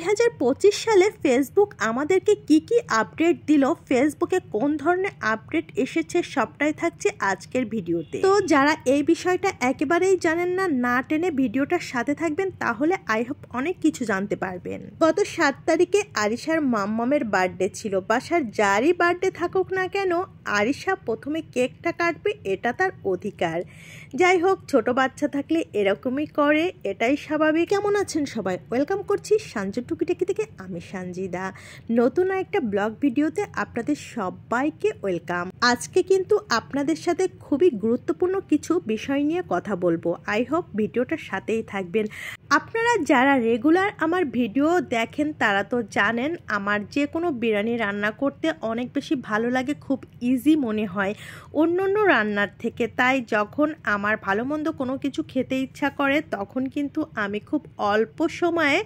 2025 সালে ফেসবুক আমাদেরকে কি আপডেট দিল, ফেসবুকে কোন ধরনের আপডেট এসেছে, সবটাই থাকছে আজকের ভিডিওতে। তো যারা এই বিষয়টা একেবারেই জানেন না, না টেনে ভিডিওটার সাথে থাকবেন, তাহলে আই হোপ অনেক কিছু জানতে পারবেন। গত 7 তারিখে আরিশার মাম্মামের বার্থডে ছিল। বাসার যারই বার্থডে থাকুক না কেন, আরিশা প্রথমে কেকটা কাটবে, এটা তার অধিকার। যাই হোক, ছোট বাচ্চা থাকলে এরকমই করে, এটাই স্বাভাবিক। কেমন আছেন সবাই? ওয়েলকাম করছি সঞ্জু টুকিটাকি থেকে, আমি সঞ্জিদা। নতুন একটা ব্লগ ভিডিওতে আপনাদের সবাইকে ওয়েলকাম। আজকে কিন্তু আপনাদের সাথে খুবই গুরুত্বপূর্ণ কিছু বিষয় নিয়ে কথা বলবো। আই হোপ ভিডিওটার সাথেই থাকবেন। আপনারা যারা রেগুলার আমার ভিডিও দেখেন তারা তো জানেন আমার যে কোনো বিরিয়ানি রান্না করতে অনেক বেশি ভালো লাগে, খুব ইজি মনে হয় অন্য রান্নার থেকে। তাই যখন আমার ভালো মন্দ কোনো কিছু খেতে ইচ্ছা করে, তখন কিন্তু আমি খুব অল্প সময়ে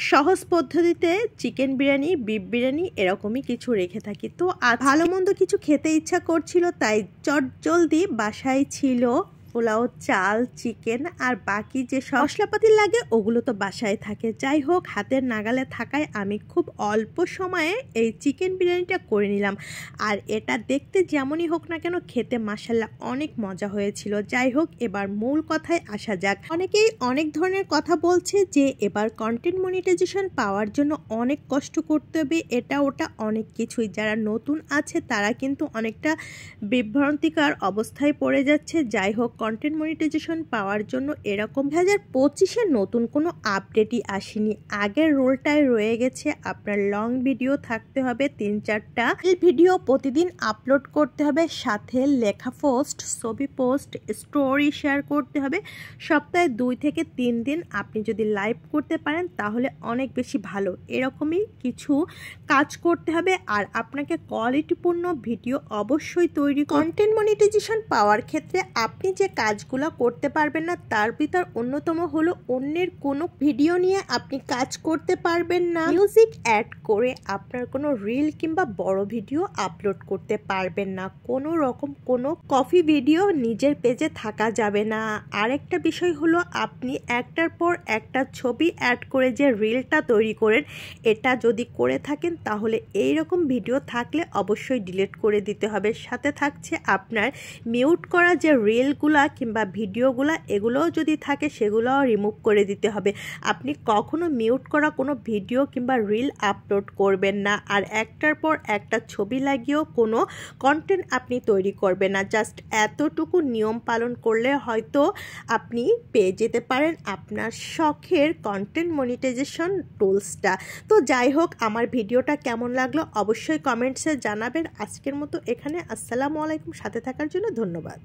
সহজ পদ্ধতিতে চিকেন বিরিয়ানি, বিফ বিরিয়ানি এরকমই কিছু রেখে থাকি। তো ভালো মন্দ কিছু খেতে ইচ্ছা করছিল, তাই চটজলদি বাসায় ছিল পোলাও চাল, চিকেন আর বাকি যে সব মশলাপাতি লাগে ওগুলো তো বাসায় থাকে। যাই হোক, হাতের নাগালে থাকায় আমি খুব অল্প সময়ে এই চিকেন বিরিয়ানিটা করে নিলাম। আর এটা দেখতে যেমনই হোক না কেন, খেতে মাশাআল্লাহ অনেক মজা হয়েছিল। যাই হোক, এবার মূল কথায় আসা যাক। অনেকেই অনেক ধরনের কথা বলছে যে এবার কন্টেন্ট মনিটাইজেশন পাওয়ার জন্য অনেক কষ্ট করতে হবে, এটা ওটা অনেক কিছুই। যারা নতুন আছে তারা কিন্তু অনেকটা বিভ্রান্তিকর অবস্থায় পড়ে যাচ্ছে। যাই হোক, কন্টেন্ট মনিটাইজেশন পাওয়ার জন্য এরকম 2025-এ নতুন কোনো আপডেটই আসেনি। আগের রোলটাই রয়ে গেছে। আপনার লং ভিডিও থাকতে হবে 3-4টা, ভিডিও প্রতিদিন আপলোড করতে হবে, সাথে লেখা পোস্ট, ছবি পোস্ট, স্টোরি শেয়ার করতে হবে। সপ্তাহে 2 থেকে 3 দিন আপনি যদি লাইভ করতে পারেন তাহলে অনেক বেশি ভালো। এরকমই কিছু কাজ করতে হবে। আর আপনাকে কোয়ালিটিপূর্ণ ভিডিও অবশ্যই তৈরি। কন্টেন্ট মনিটাইজেশন পাওয়ার ক্ষেত্রে আপনি যে কাজগুলো করতে পারবেন না, তার ভিতর অন্যতম হলো অন্যের কোনো ভিডিও নিয়ে আপনি কাজ করতে পারবেন না, মিউজিক অ্যাড করে আপনার কোনো রিল কিংবা বড় ভিডিও আপলোড করতে পারবেন না, কোনো রকম কোনো কপি ভিডিও নিজের পেজে থাকা যাবে না। আরেকটা বিষয় হলো, আপনি একটার পর একটা ছবি অ্যাড করে যে রিলটা তৈরি করেন, এটা যদি করে থাকেন তাহলে এই রকম ভিডিও থাকলে অবশ্যই ডিলিট করে দিতে হবে। সাথে থাকছে আপনার মিউট করা যে রিলগুলা কিংবা ভিডিওগুলা, এগুলোও যদি থাকে সেগুলোও রিমুভ করে দিতে হবে। আপনি কখনো মিউট করা কোনো ভিডিও কিংবা রিল আপলোড করবেন না। আর একটার পর একটা ছবি লাগিয়েও কোনো কন্টেন্ট আপনি তৈরি করবেন না। জাস্ট এতটুকু নিয়ম পালন করলে হয়তো আপনি পেয়ে যেতে পারেন আপনার শখের কন্টেন্ট মনিটাইজেশন টুলসটা। তো যাই হোক, আমার ভিডিওটা কেমন লাগলো অবশ্যই কমেন্টসে জানাবেন। আজকের মতো এখানে, আসসালামু আলাইকুম। সাথে থাকার জন্য ধন্যবাদ।